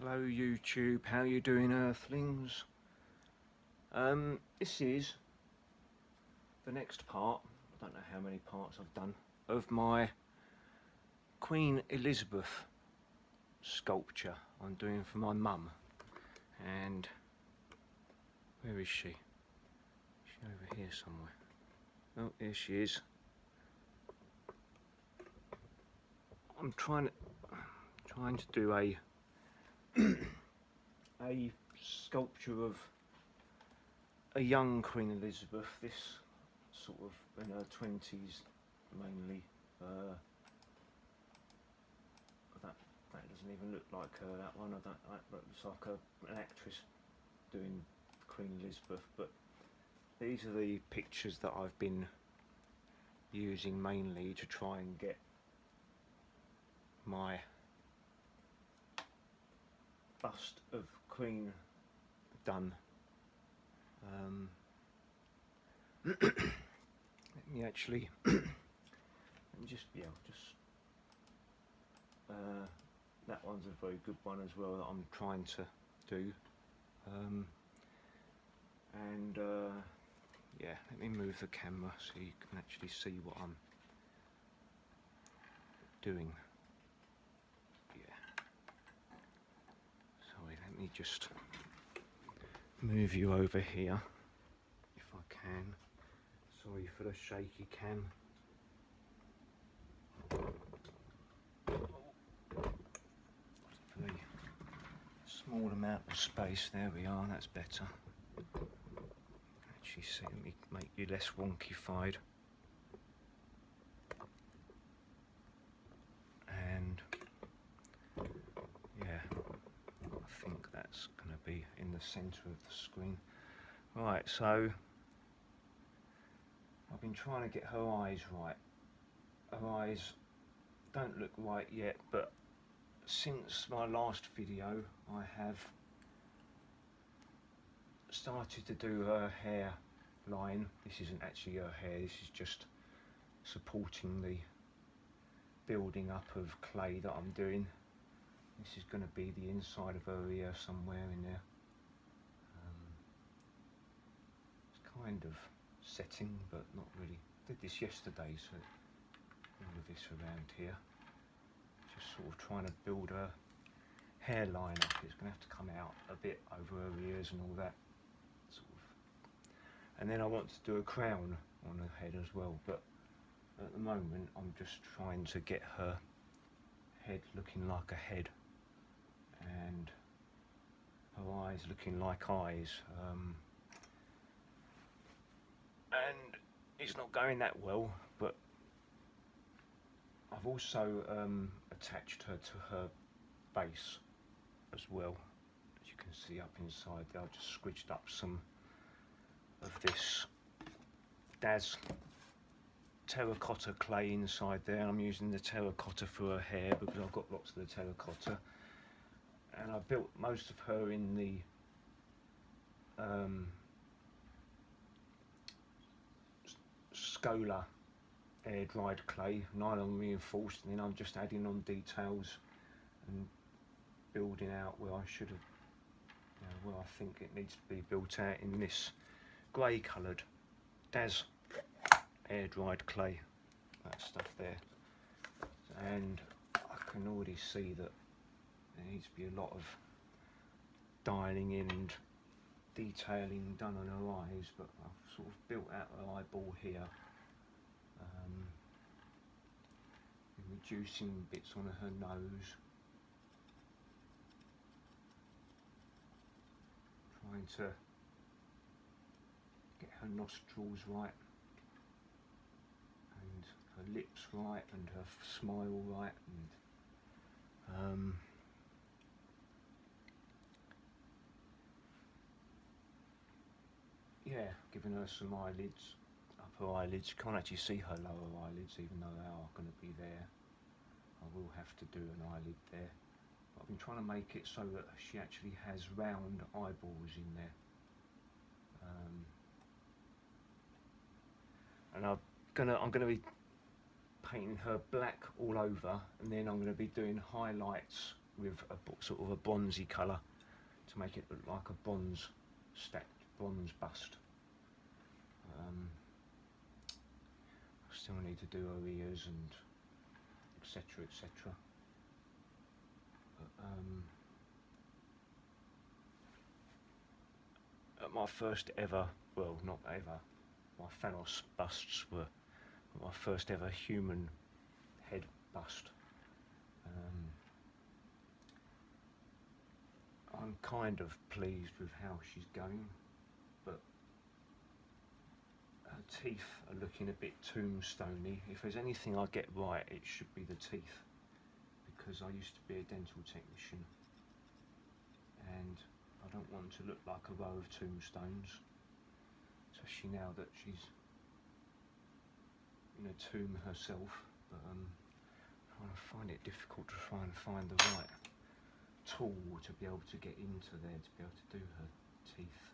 Hello YouTube, how you doing Earthlings? This is the next part, I don't know how many parts I've done, of my Queen Elizabeth sculpture I'm doing for my mum. And where is she? Is she over here somewhere? Oh, here she is. I'm trying to do a sculpture of a young Queen Elizabeth, this sort of in her 20s mainly. That doesn't even look like her, that one. That looks like an actress doing Queen Elizabeth, but these are the pictures that I've been using mainly to try and get my bust of Queen done. Let me actually that one's a very good one as well that I'm trying to do. Yeah, let me move the camera so you can actually see what I'm doing. Let me just move you over here if I can. Sorry for the shaky cam. Very small amount of space. There we are, that's better. Actually see me make you less wonky-fied. And yeah, I think that's going to be in the centre of the screen. Right, so I've been trying to get her eyes right. Her eyes don't look right yet, but since my last video I have started to do her hair line. This isn't actually her hair, this is just supporting the building up of clay that I'm doing. This is going to be the inside of her ear somewhere in there. It's kind of setting, but not really. Did this yesterday, so all of this around here. Just sort of trying to build her hairline up. It's going to have to come out a bit over her ears and all that. Sort of. And then I want to do a crown on her head as well, but at the moment I'm just trying to get her head looking like a head and her eyes looking like eyes, and it's not going that well, but I've also attached her to her base as well, as you can see up inside there. I've just squidged up some of this Daz terracotta clay inside there. I'm using the terracotta for her hair because I've got lots of the terracotta, and I built most of her in the Scola air dried clay, nylon reinforced, and then I'm just adding on details and building out where I should have, where I think it needs to be built out in this grey coloured Daz air dried clay, that stuff there. And I can already see that there needs to be a lot of dialing in and detailing done on her eyes, but I've sort of built out her eyeball here, reducing bits on her nose, trying to get her nostrils right and her lips right and her smile right, and yeah, giving her some eyelids, upper eyelids. You can't actually see her lower eyelids even though they are going to be there. I will have to do an eyelid there, but I've been trying to make it so that she actually has round eyeballs in there. And I'm gonna be painting her black all over, and then I'm going to be doing highlights with a sort of a bronzy colour to make it look like a bronze stacked bronze bust. I still need to do her ears and etc, etc. At my first ever, well, not ever, my Phanos busts were my first ever human head bust. I'm kind of pleased with how she's going, but her teeth are looking a bit tombstoney. If there's anything I get right, it should be the teeth, because I used to be a dental technician and I don't want to look like a row of tombstones, especially now that she's in a tomb herself. But I find it difficult to try and find the right tool to be able to get into there to be able to do her teeth.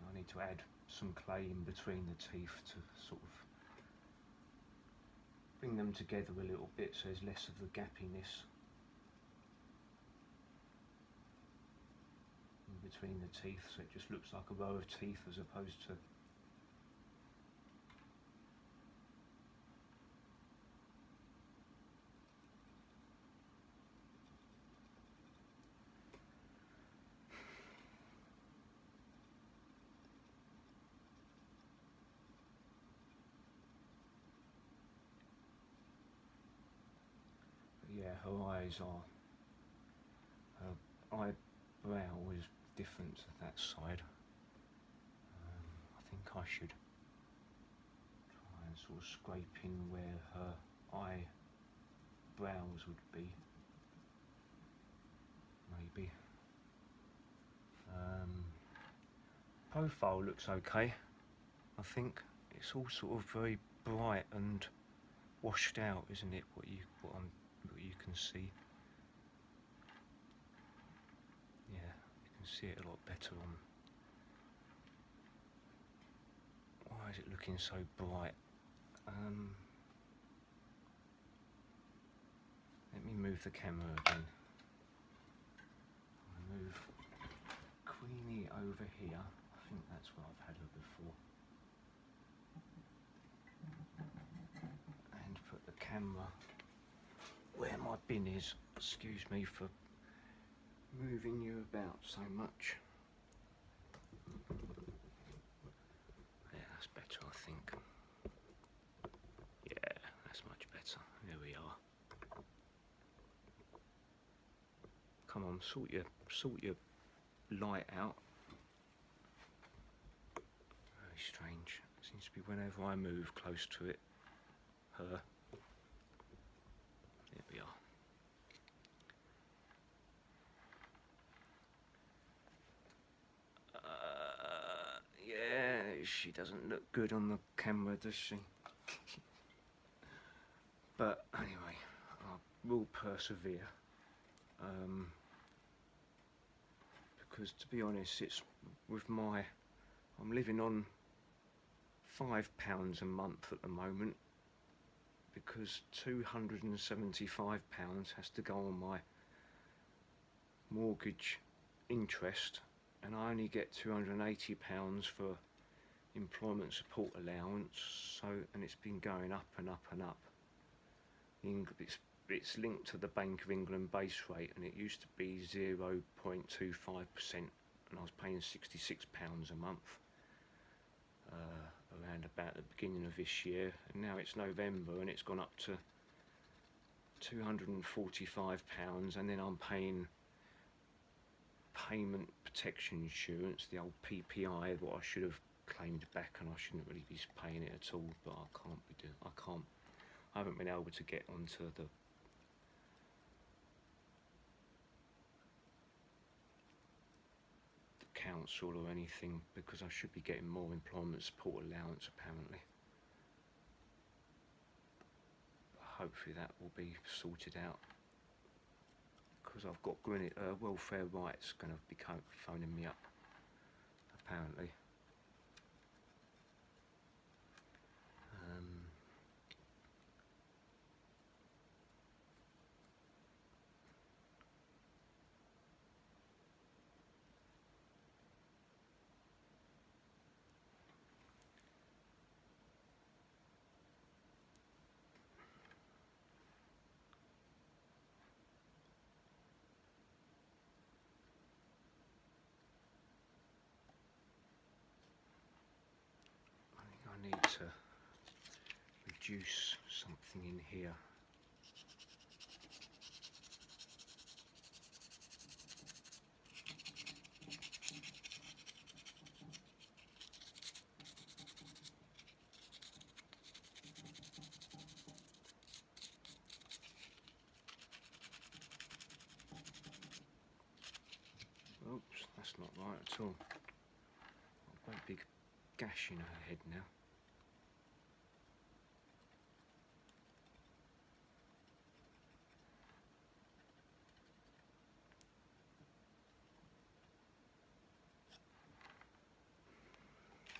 I need to add some clay in between the teeth to sort of bring them together a little bit so there's less of the gappiness in between the teeth, so it just looks like a row of teeth as opposed to yeah, her eyes are, her eyebrow is different to that side. I think I should try and sort of scrape in where her eyebrows would be, maybe. Profile looks okay. I think it's all sort of very bright and washed out, isn't it? What you can see. Yeah, you can see it a lot better on. Why is it looking so bright? Let me move the camera again. I'll move Queenie over here. I think that's where I've had her before. And put the camera where my bin is. Excuse me for moving you about so much. Yeah, that's better, I think. Yeah, that's much better. There we are. Come on, sort your light out. Very strange. It seems to be whenever I move close to it, her. There we are. Yeah, she doesn't look good on the camera, does she? But anyway, I will persevere. Because to be honest, it's with I'm living on £5 a month at the moment, because £275 has to go on my mortgage interest, and I only get £280 for employment support allowance. So, and it's been going up and up and up. It's linked to the Bank of England base rate, and it used to be 0.25%, and I was paying £66 a month around about the beginning of this year, and now it's November and it's gone up to £245, and then I'm paying payment protection insurance, the old PPI, what I should have claimed back, and I shouldn't really be paying it at all, but I haven't been able to get onto the council or anything, because I should be getting more employment support allowance apparently. Hopefully that will be sorted out, because I've got welfare rights going to be phoning me up apparently. I need to reduce something in here. Oops, that's not right at all. Got a great big gash in her head now.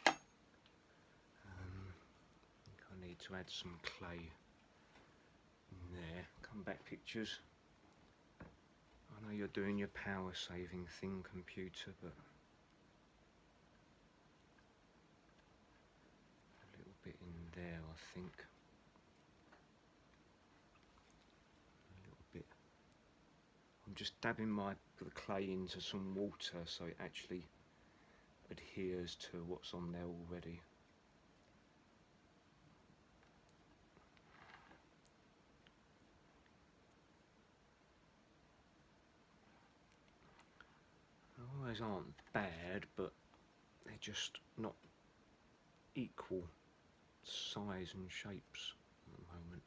I think I need to add some clay in there. Come back, pictures. I know you're doing your power saving thing, computer, but a little bit in there, I think. A little bit. I'm just dabbing the clay into some water so it actually adheres to what's on there already. Always aren't bad, but they're just not equal size and shapes at the moment.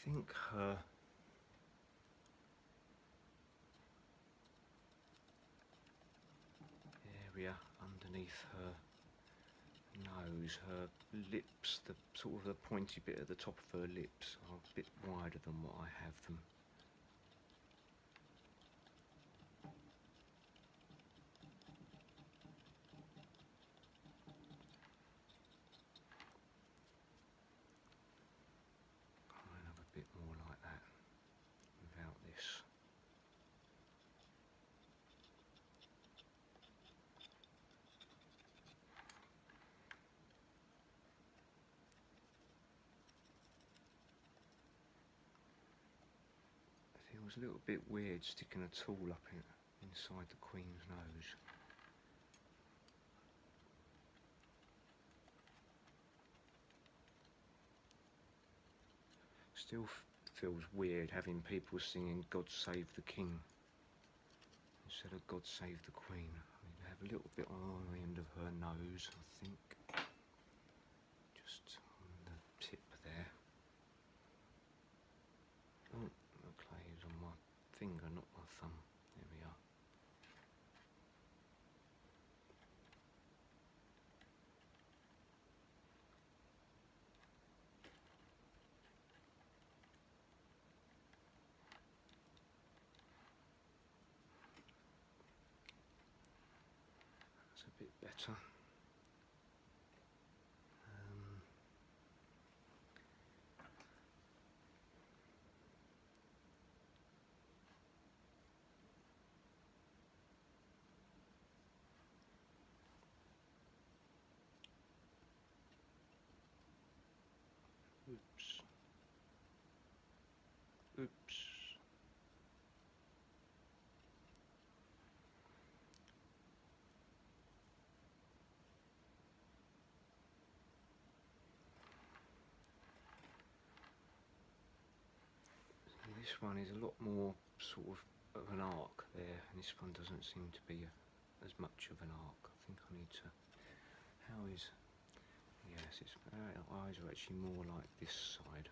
I think her area underneath her nose, her lips, the sort of the pointy bit at the top of her lips are a bit wider than what I have them. Kind of a bit more like that without this. It feels a little bit weird sticking a tool up inside the Queen's nose. Still feels weird having people singing God Save the King instead of God Save the Queen. I mean, they have a little bit on the end of her nose, I think. Just on the tip there. Oh, the clay is on my finger, not my thumb. There we are. That's a bit better. Oops. This one is a lot more sort of an arc there, and this one doesn't seem to be as much of an arc. I think I need to. How is? Yes, its eyes are actually more like this side.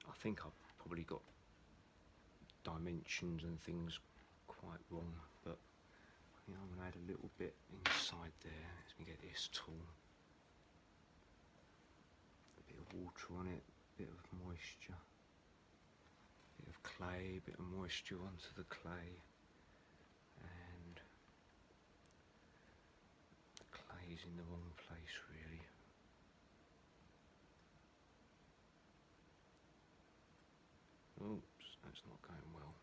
I think I've probably got dimensions and things quite wrong, but I think I'm going to add a little bit inside there. Let me get this tool. A bit of water on it, a bit of moisture, a bit of clay, a bit of moisture onto the clay, and the clay's in the wrong place really. Oops, that's not going well.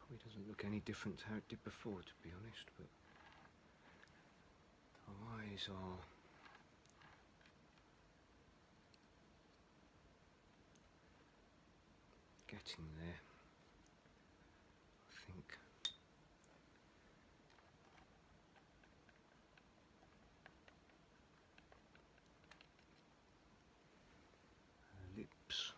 Probably doesn't look any different to how it did before, to be honest, but our eyes are getting there, I think. Lips.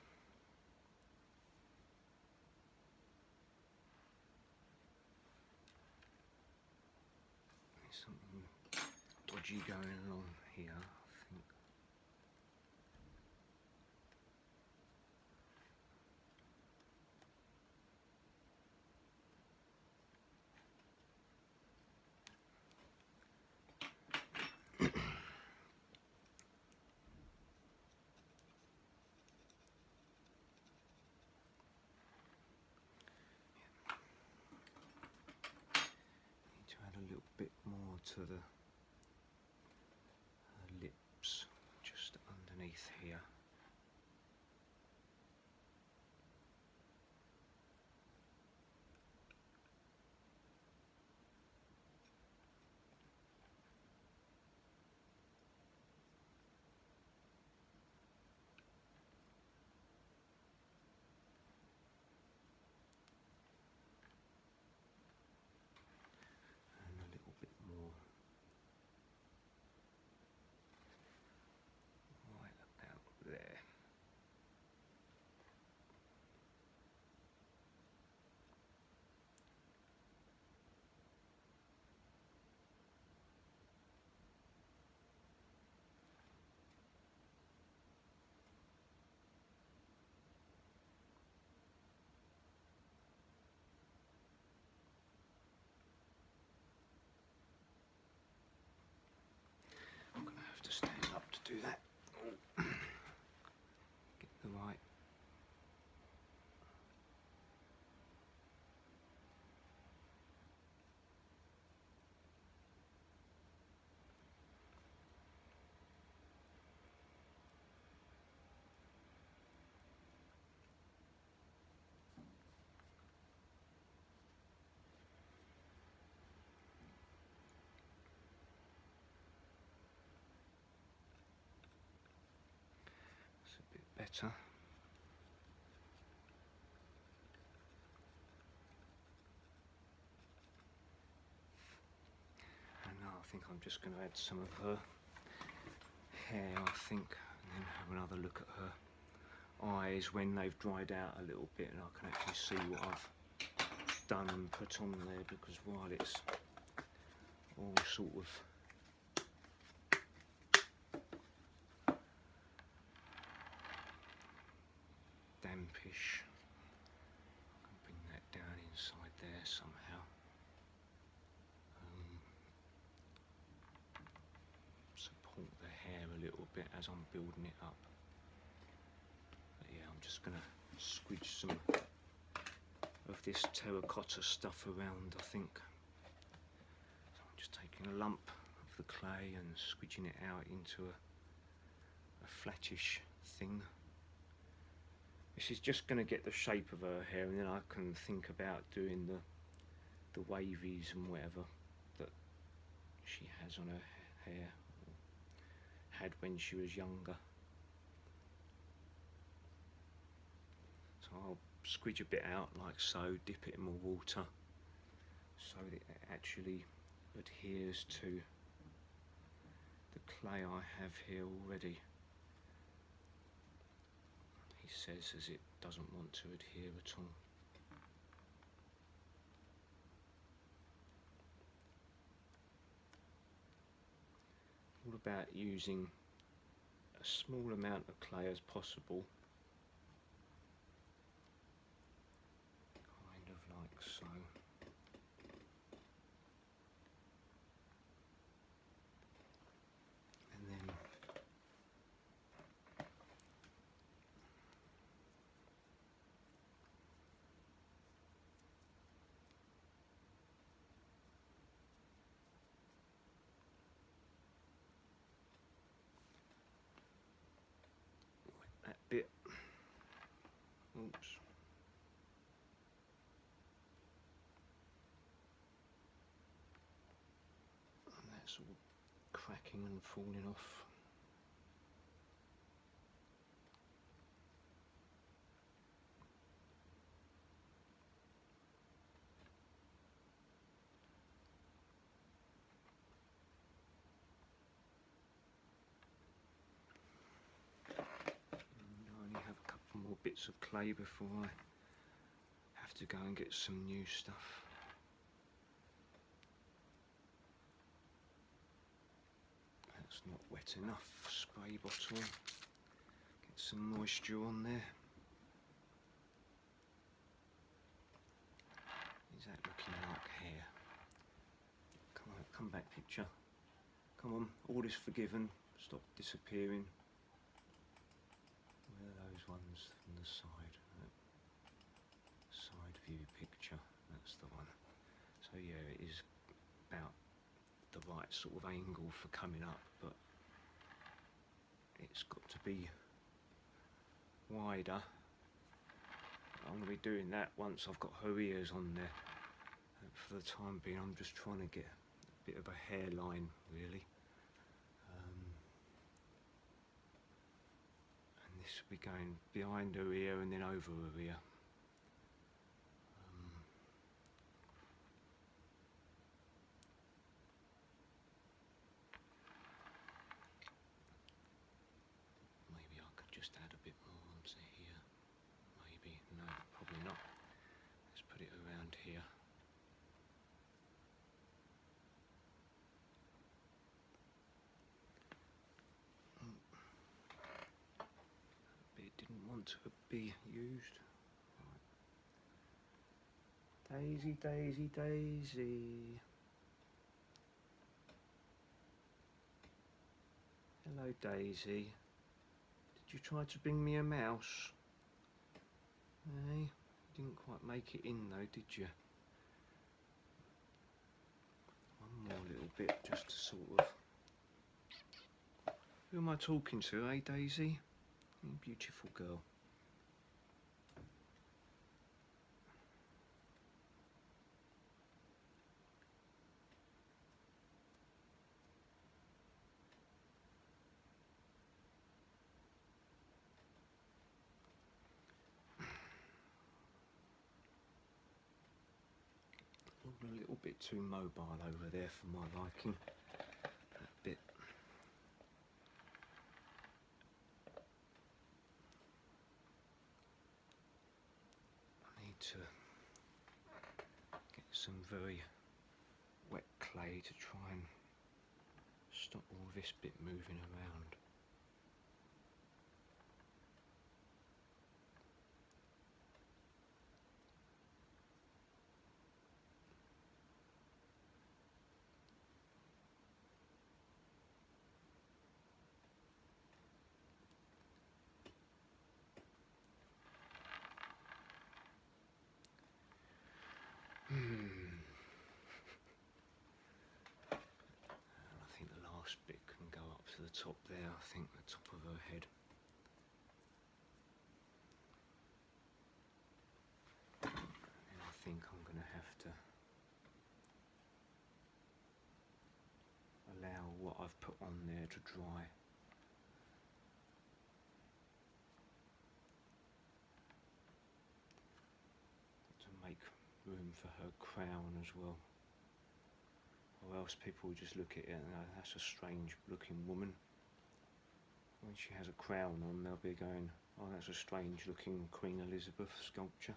There's something dodgy going on here, I think. A little bit more to the lips, just underneath here. And a little bit more better. And now I think I'm just going to add some of her hair, I think, and then have another look at her eyes when they've dried out a little bit, and I can actually see what I've done and put on there, because while it's all sort of dampish, I can bring that down inside there somehow. Support the hair a little bit as I'm building it up. But yeah, I'm just going to squidge some of this terracotta stuff around, I think. So I'm just taking a lump of the clay and squidging it out into a flattish thing. This is just going to get the shape of her hair, and then I can think about doing the wavies and whatever that she has on her hair, or had when she was younger. So I'll squidge a bit out like so, dip it in my water so that it actually adheres to the clay I have here already. He says as it doesn't want to adhere at all. All about using a small amount of clay as possible, kind of like so. And then that bit, oops, and that's all cracking and falling off. More bits of clay before I have to go and get some new stuff. That's not wet enough. Spray bottle. Get some moisture on there. Is that looking like hair? Come on, come back, picture. Come on, all is forgiven. Stop disappearing. Those ones from the side, side view picture, that's the one. So yeah, it is about the right sort of angle for coming up, but it's got to be wider. I'm going to be doing that once I've got her ears on there. For the time being, I'm just trying to get a bit of a hairline, really. This will be going behind her ear and then over her ear. Maybe I could just add a bit more onto here. Maybe, no, probably not. Let's put it around here. To be used. Right. Daisy, Daisy, Daisy. Hello, Daisy. Did you try to bring me a mouse? Hey, you didn't quite make it in though, did you? One more little bit just to sort of... Who am I talking to, eh, Daisy? You beautiful girl. a little bit too mobile over there for my liking. That bit. I need to get some very wet clay to try and stop all this bit moving around. I think the last bit can go up to the top there, I think the top of her head. And I think I'm going to have to allow what I've put on there to dry. To make room for her crown as well. Or else people will just look at it and go, that's a strange looking woman. When she has a crown on, they'll be going, oh, that's a strange looking Queen Elizabeth sculpture.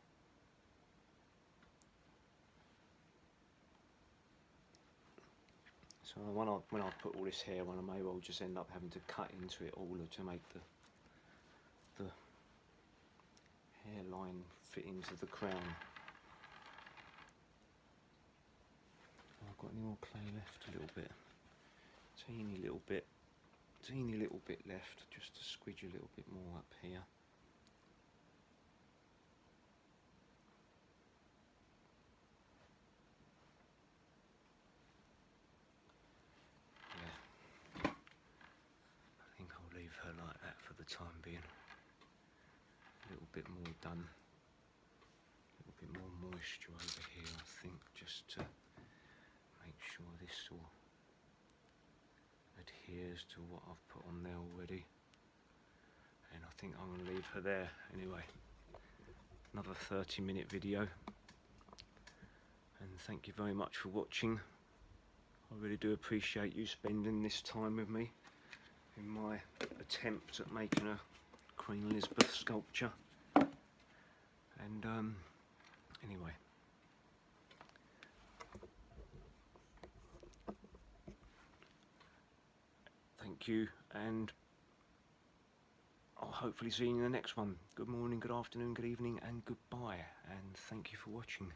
So when I put all this hair on, I may well just end up having to cut into it all to make the hairline fit into the crown. I've got any more clay left, a little bit, teeny little bit left, just to squidge a little bit more up here. Yeah, I think I'll leave her like that for the time being. A little bit more done, a little bit more moisture over here, I think, just to make sure this all adheres to what I've put on there already. And I think I'm going to leave her there anyway. Another 30-minute video. And thank you very much for watching. I really do appreciate you spending this time with me in my attempt at making a Queen Elizabeth sculpture. And anyway. Thank you, and I'll hopefully see you in the next one. Good morning, good afternoon, good evening, and goodbye, and thank you for watching.